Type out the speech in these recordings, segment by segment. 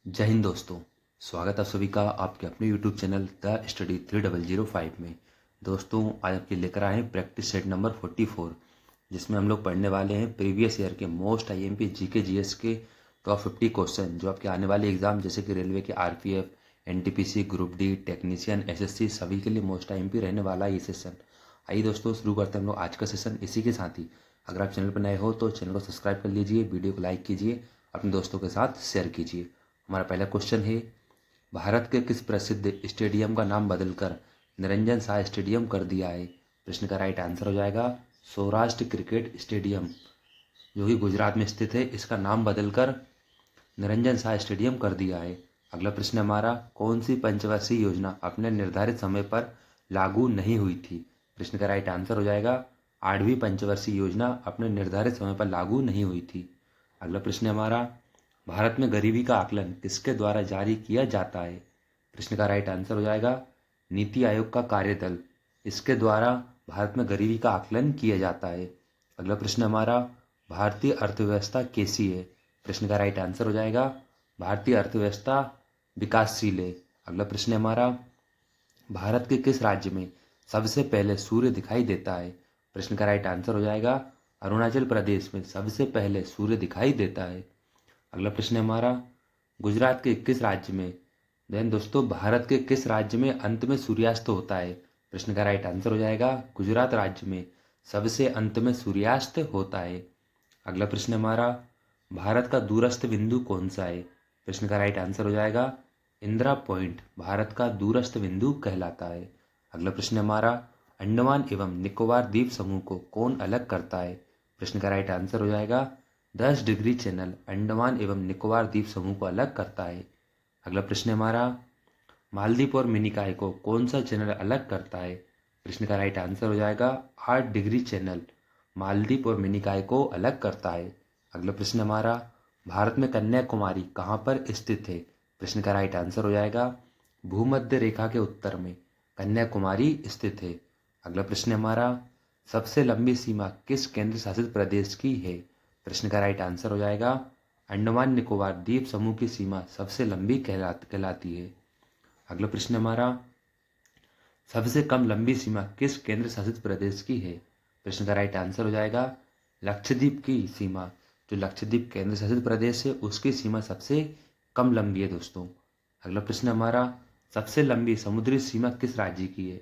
जय हिंद दोस्तों। स्वागत है आप सभी का आपके अपने यूट्यूब चैनल द स्टडी 3005 में। दोस्तों आज आपके लेकर आए हैं प्रैक्टिस सेट नंबर 44, जिसमें हम लोग पढ़ने वाले हैं प्रीवियस ईयर के मोस्ट आईएमपी जीके जीएस के टॉप 50 क्वेश्चन जो आपके आने वाले एग्जाम जैसे कि रेलवे के RPF, NTPC, group D, technician, SSC सभी के लिए मोस्ट आईएमपी रहने वाला है ये सेशन। आइए दोस्तों शुरू करते हैं हम लोग आज का सेशन। इसी के साथ ही अगर आप चैनल पर नए हो तो चैनल को सब्सक्राइब कर लीजिए, वीडियो को लाइक कीजिए, अपने दोस्तों के साथ शेयर कीजिए। हमारा पहला क्वेश्चन है, भारत के किस प्रसिद्ध स्टेडियम का नाम बदलकर निरंजन शाह स्टेडियम कर दिया है? प्रश्न का राइट आंसर हो जाएगा सौराष्ट्र क्रिकेट स्टेडियम, जो कि गुजरात में स्थित है। इसका नाम बदलकर निरंजन शाह स्टेडियम कर दिया है। अगला प्रश्न हमारा, कौन सी पंचवर्षीय योजना अपने निर्धारित समय पर लागू नहीं हुई थी? प्रश्न का राइट आंसर हो जाएगा 8वीं पंचवर्षीय योजना अपने निर्धारित समय पर लागू नहीं हुई थी। अगला प्रश्न हमारा, भारत में गरीबी का आकलन किसके द्वारा जारी किया जाता है? प्रश्न का राइट आंसर हो जाएगा नीति आयोग का कार्यदल, इसके द्वारा भारत में गरीबी का आकलन किया जाता है। अगला प्रश्न हमारा, भारतीय अर्थव्यवस्था कैसी है? प्रश्न का राइट आंसर हो जाएगा भारतीय अर्थव्यवस्था विकासशील है। अगला प्रश्न हमारा, भारत के किस राज्य में सबसे पहले सूर्य दिखाई देता है? प्रश्न का राइट आंसर हो जाएगा अरुणाचल प्रदेश में सबसे पहले सूर्य दिखाई देता है। अगला प्रश्न हमारा, गुजरात के किस राज्य में दोस्तों भारत के किस राज्य में अंत में सूर्यास्त होता है? प्रश्न का राइट आंसर हो जाएगा गुजरात राज्य में सबसे अंत में सूर्यास्त होता है। अगला प्रश्न हमारा, भारत का दूरस्थ बिंदु कौन सा है? प्रश्न का राइट आंसर हो जाएगा इंदिरा पॉइंट भारत का दूरस्थ बिंदु कहलाता है। अगला प्रश्न हमारा, अंडमान एवं निकोबार द्वीप समूह को कौन अलग करता है? प्रश्न का राइट आंसर हो जाएगा 10 डिग्री चैनल अंडमान एवं निकोबार द्वीप समूह को अलग करता है। अगला प्रश्न हमारा, मालदीव और मिनिकॉय को कौन सा चैनल अलग करता है? प्रश्न का राइट आंसर हो जाएगा 8 डिग्री चैनल मालदीव और मिनिकॉय को अलग करता है। अगला प्रश्न हमारा, भारत में कन्याकुमारी कहाँ पर स्थित है? प्रश्न का राइट आंसर हो जाएगा भूमध्य रेखा के उत्तर में कन्याकुमारी स्थित है। अगला प्रश्न हमारा, सबसे लंबी सीमा किस केंद्र शासित प्रदेश की है? प्रश्न का राइट आंसर हो जाएगा अंडमान निकोबार द्वीप समूह की सीमा सबसे लंबी कहलाती है। अगला प्रश्न हमारा, सबसे कम लंबी सीमा किस केंद्र शासित प्रदेश की है? प्रश्न का राइट आंसर हो जाएगा लक्षद्वीप की सीमा, जो लक्षद्वीप केंद्र शासित प्रदेश है उसकी सीमा सबसे कम लंबी है दोस्तों। अगला प्रश्न हमारा, सबसे लंबी समुद्री सीमा किस राज्य की है?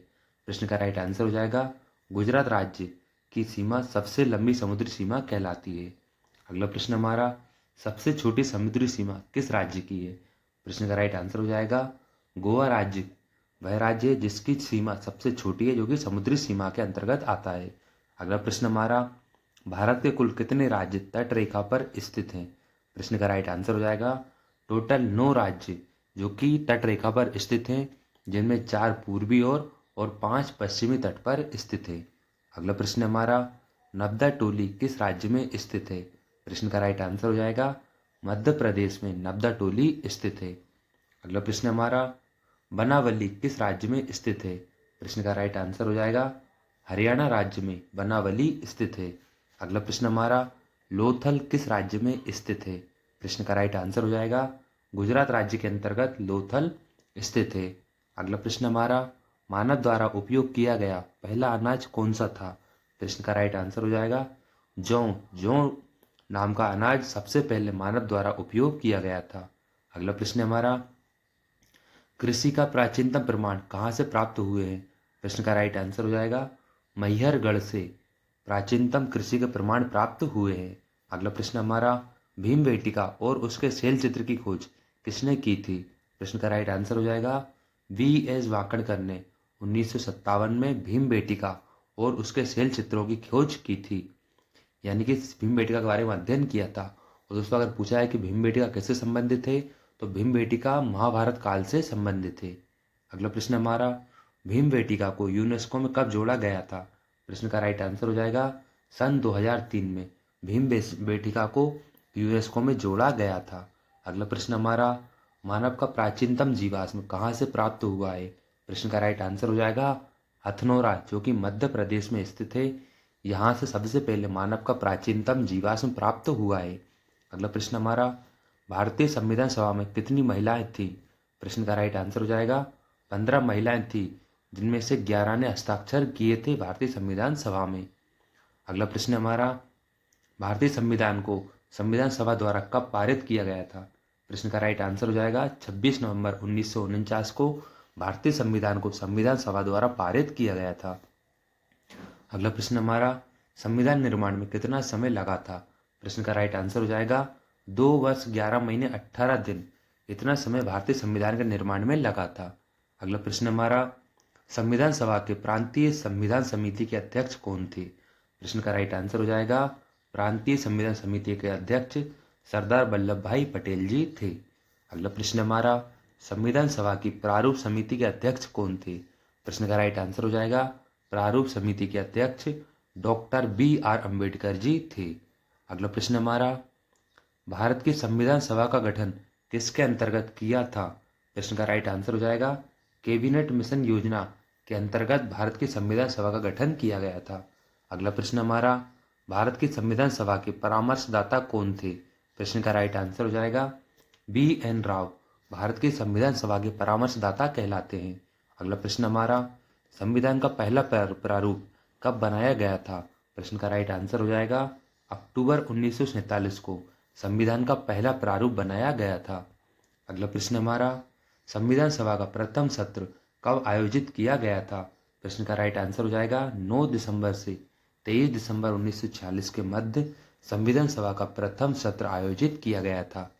प्रश्न का राइट आंसर हो जाएगा गुजरात राज्य की सीमा सबसे लंबी समुद्री सीमा कहलाती है। अगला प्रश्न हमारा, सबसे छोटी समुद्री सीमा किस राज्य की है? प्रश्न का राइट आंसर हो जाएगा गोवा राज्य, वह राज्य है जिसकी सीमा सबसे छोटी है, जो कि समुद्री सीमा के अंतर्गत आता है। अगला प्रश्न हमारा, भारत के कुल कितने राज्य तट रेखा पर स्थित हैं? प्रश्न का राइट आंसर हो जाएगा टोटल 9 राज्य जो कि तट रेखा पर स्थित हैं, जिनमें 4 पूर्वी और 5 पश्चिमी तट पर स्थित है। अगला प्रश्न हमारा, नब्दा टोली किस राज्य में स्थित है? प्रश्न का राइट आंसर हो जाएगा मध्य प्रदेश में नब्दा टोली स्थित है। अगला प्रश्न हमारा, बनावली किस राज्य में स्थित है? प्रश्न का राइट आंसर हो जाएगा हरियाणा राज्य में बनावली स्थित है। अगला प्रश्न हमारा, लोथल किस राज्य में स्थित है? प्रश्न का राइट आंसर हो जाएगा गुजरात राज्य के अंतर्गत लोथल स्थित है। अगला प्रश्न हमारा, मानव द्वारा उपयोग किया गया पहला अनाज कौन सा था? प्रश्न का राइट आंसर हो जाएगा जौ नाम का अनाज सबसे पहले मानव द्वारा उपयोग किया गया था। अगला प्रश्न हमारा, कृषि का प्राचीनतम प्रमाण कहाँ से प्राप्त हुए हैं? प्रश्न का राइट आंसर हो जाएगा मैहरगढ़ से प्राचीनतम कृषि के प्रमाण प्राप्त हुए हैं। अगला प्रश्न हमारा, भीमबेटिका और उसके शैल चित्र की खोज किसने की थी? प्रश्न का राइट आंसर हो जाएगा V.S. वाकड़कर ने 1957 में भीमबेटिका और उसके शैल चित्रों की खोज की थी, यानी कि भीमबेटिका के बारे में अध्ययन किया था। और दोस्तों अगर पूछा है कि भीमबेटिका किससे संबंधित है, तो भीमबेटिका महाभारत काल से संबंधित है। अगला प्रश्न हमारा, भीमबेटिका को यूनेस्को में कब जोड़ा गया था? प्रश्न का राइट आंसर हो जाएगा सन 2003 में भीमबेटिका को यूनेस्को में जोड़ा गया था। अगला प्रश्न हमारा, मानव का प्राचीनतम जीवाश्म कहाँ से प्राप्त हुआ है? प्रश्न का राइट आंसर हो जाएगा हथनोरा, जो कि मध्य प्रदेश में स्थित है। यहाँ से सबसे पहले मानव का प्राचीनतम जीवाश्म प्राप्त हुआ है। अगला प्रश्न हमारा, भारतीय संविधान सभा में कितनी महिलाएं थीं? प्रश्न का राइट आंसर हो जाएगा 15 महिलाएं थीं, जिनमें से 11 ने हस्ताक्षर किए थे भारतीय संविधान सभा में। अगला प्रश्न हमारा, भारतीय संविधान को संविधान सभा द्वारा कब पारित किया गया था? प्रश्न का राइट आंसर हो जाएगा 26 नवंबर 1949 को भारतीय संविधान को संविधान सभा द्वारा पारित किया गया था। अगला प्रश्न हमारा, संविधान निर्माण में कितना समय लगा था? प्रश्न का राइट आंसर हो जाएगा 2 वर्ष 11 महीने 18 दिन। इतना समय भारतीय संविधान के निर्माण में लगा था। अगला प्रश्न हमारा, संविधान सभा के प्रांतीय संविधान समिति के अध्यक्ष कौन थे? प्रश्न का राइट आंसर हो जाएगा प्रांतीय संविधान समिति के अध्यक्ष सरदार वल्लभ भाई पटेल जी थे। अगला प्रश्न हमारा, संविधान सभा की प्रारूप समिति के अध्यक्ष कौन थे? प्रश्न का राइट आंसर हो जाएगा प्रारूप समिति के अध्यक्ष डॉक्टर BR अम्बेडकर जी थे। अगला प्रश्न हमारा, भारत की संविधान सभा का गठन किसके अंतर्गत किया था? प्रश्न का राइट आंसर हो जाएगा कैबिनेट मिशन योजना के अंतर्गत भारत की संविधान सभा का गठन किया गया था। अगला प्रश्न हमारा, भारत की संविधान सभा के परामर्शदाता कौन थे? प्रश्न का राइट आंसर हो जाएगा BN राव भारत की संविधान सभा के परामर्शदाता कहलाते हैं। अगला प्रश्न हमारा, संविधान का पहला प्रारूप कब बनाया गया था? प्रश्न का राइट आंसर हो जाएगा अक्टूबर 1947 को संविधान का पहला प्रारूप बनाया गया था। अगला प्रश्न हमारा, संविधान सभा का प्रथम सत्र कब आयोजित किया गया था? प्रश्न का राइट आंसर हो जाएगा 9 दिसंबर से 23 दिसंबर 1946 के मध्य संविधान सभा का प्रथम सत्र आयोजित किया गया था।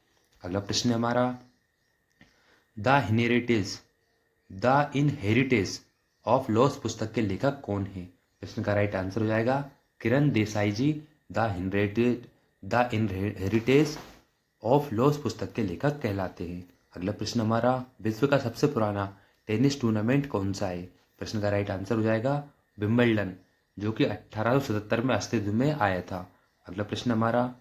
अगला प्रश्न हमारा, द इनहेरिटेंस ऑफ लॉस पुस्तक के लेखक कौन है? प्रश्न का राइट आंसर हो जाएगा किरण देसाई जी द इनहेरिटेंस ऑफ लॉस पुस्तक के लेखक कहलाते हैं। अगला प्रश्न हमारा, विश्व का सबसे पुराना टेनिस टूर्नामेंट कौन सा है? प्रश्न का राइट आंसर हो जाएगा विंबलडन, जो कि 1877 में अस्तित्व में आया था। अगला प्रश्न हमारा,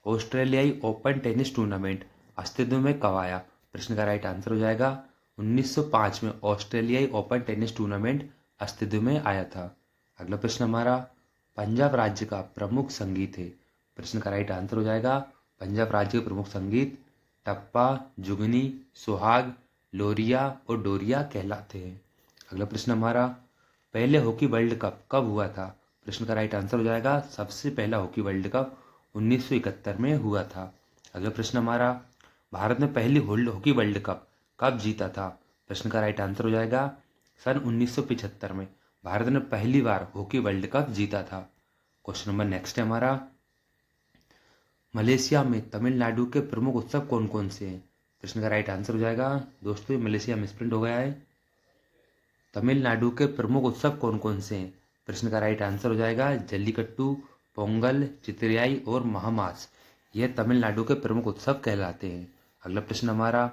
ऑस्ट्रेलियाई ओपन टेनिस टूर्नामेंट अस्तित्व में कब आया? प्रश्न का राइट आंसर हो जाएगा 1905 में ऑस्ट्रेलियाई ओपन टेनिस टूर्नामेंट अस्तित्व में आया था। अगला प्रश्न हमारा, पंजाब राज्य का प्रमुख संगीत है? प्रश्न का राइट आंसर हो जाएगा पंजाब राज्य के प्रमुख संगीत टप्पा, जुगनी, सुहाग, लोरिया और डोरिया कहलाते हैं। अगला प्रश्न हमारा, पहले हॉकी वर्ल्ड कप कब हुआ था? प्रश्न का राइट आंसर हो जाएगा सबसे पहला हॉकी वर्ल्ड कप 1971 में हुआ था। अगला प्रश्न हमारा, भारत ने पहली हॉकी वर्ल्ड कप कब जीता था? प्रश्न का राइट आंसर हो जाएगा सन 1975 में भारत ने पहली बार हॉकी वर्ल्ड कप जीता था। क्वेश्चन नंबर नेक्स्ट है हमारा, मलेशिया में तमिलनाडु के प्रमुख उत्सव कौन कौन से हैं? प्रश्न का राइट आंसर हो जाएगा, दोस्तों ये मलेशिया में मिसप्रिंट हो गया है, तमिलनाडु के प्रमुख उत्सव कौन कौन से हैं? प्रश्न का राइट आंसर हो जाएगा जल्लीकट्टू, पोंगल, चितरियाई और महामास। यह तमिलनाडु के प्रमुख उत्सव कहलाते हैं। अगला प्रश्न हमारा,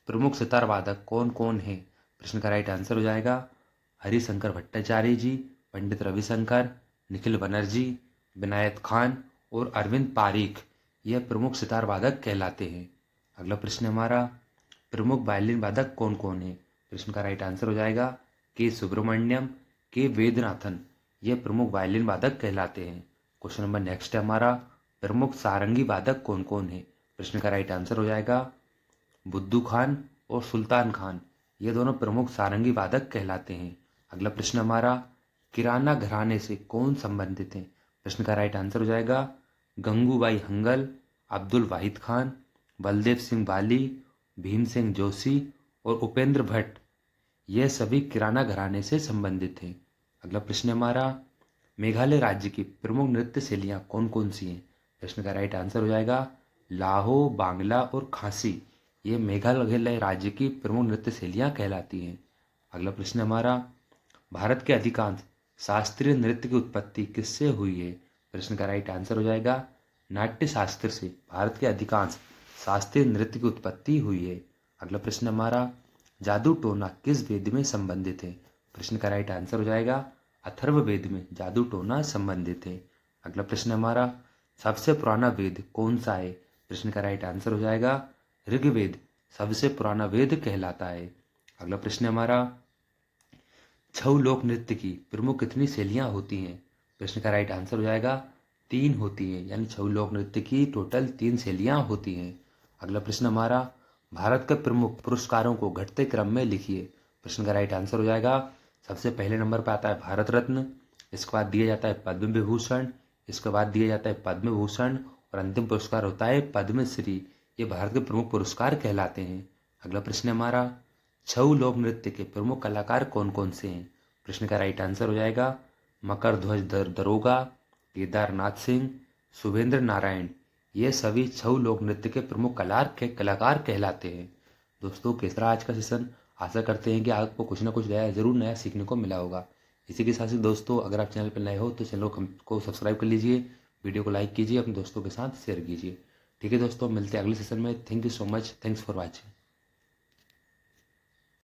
प्रमुख सितार वादक कौन कौन है? प्रश्न का राइट आंसर हो जाएगा हरिशंकर भट्टाचार्य जी, पंडित रविशंकर, निखिल बनर्जी, विनायत खान और अरविंद पारीख। यह प्रमुख सितार वादक कहलाते हैं। अगला प्रश्न हमारा, प्रमुख वायलिन वादक कौन कौन है? प्रश्न का राइट आंसर हो जाएगा के सुब्रमण्यम, के वेदनाथन। ये प्रमुख वायलिन वादक कहलाते हैं। क्वेश्चन नंबर नेक्स्ट है हमारा, प्रमुख सारंगी वादक कौन कौन है? प्रश्न का राइट आंसर हो जाएगा बुद्धू खान और सुल्तान खान। ये दोनों प्रमुख सारंगी वादक कहलाते हैं। अगला प्रश्न हमारा, किराना घराने से कौन संबंधित है? प्रश्न का राइट आंसर हो जाएगा गंगूबाई हंगल, अब्दुल वाहिद खान, बलदेव सिंह बाली, भीम सिंह जोशी और उपेंद्र भट्ट। यह सभी किराना घराने से संबंधित हैं। अगला प्रश्न हमारा, मेघालय राज्य की प्रमुख नृत्य शैलियाँ कौन कौन सी हैं? प्रश्न का राइट आंसर हो जाएगा लाहो, बांग्ला और खासी। ये मेघालय राज्य की प्रमुख नृत्य शैलियाँ कहलाती हैं। अगला प्रश्न हमारा, भारत के अधिकांश शास्त्रीय नृत्य की उत्पत्ति किससे हुई है? प्रश्न का राइट आंसर हो जाएगा नाट्य शास्त्र से भारत के अधिकांश शास्त्रीय नृत्य की उत्पत्ति हुई है। अगला प्रश्न हमारा, जादू टोना किस वेद में संबंधित है? प्रश्न का राइट आंसर हो जाएगा अथर्ववेद में जादू टोना संबंधित है। अगला प्रश्न हमारा, सबसे पुराना वेद कौन सा है? प्रश्न का राइट आंसर हो जाएगा ऋग्वेद सबसे पुराना वेद कहलाता है। अगला प्रश्न हमारा, छऊ लोक नृत्य की प्रमुख कितनी शैलियाँ होती हैं? प्रश्न का राइट आंसर हो जाएगा 3 होती हैं, यानी छऊ लोक नृत्य की टोटल 3 शैलियाँ होती हैं। अगला प्रश्न हमारा, भारत के प्रमुख पुरस्कारों को घटते क्रम में लिखिए। प्रश्न का राइट आंसर हो जाएगा, सबसे पहले नंबर पर आता है भारत रत्न, इसके बाद दिया जाता है पद्म विभूषण, इसके बाद दिया जाता है पद्म भूषण और अंतिम पुरस्कार होता है पद्मश्री। ये भारत के प्रमुख पुरस्कार कहलाते हैं। अगला प्रश्न हमारा, छऊ लोक नृत्य के प्रमुख कलाकार कौन कौन से हैं। प्रश्न का राइट आंसर हो जाएगा, मकर ध्वज दरोगा, केदारनाथ सिंह, शुभेंद्र नारायण। ये सभी छऊ लोक नृत्य के प्रमुख कलाकार कहलाते हैं। दोस्तों, किस तरह आज का सेशन, आशा करते हैं कि आपको कुछ ना कुछ जरूर नया सीखने को मिला होगा। इसी के साथ ही दोस्तों, अगर आप चैनल पर नए हो तो चैनल को सब्सक्राइब कर लीजिए, वीडियो को लाइक कीजिए, अपने दोस्तों के साथ शेयर कीजिए। ठीक है दोस्तों, मिलते हैं अगले सेशन में। Thank you so much, thanks for watching.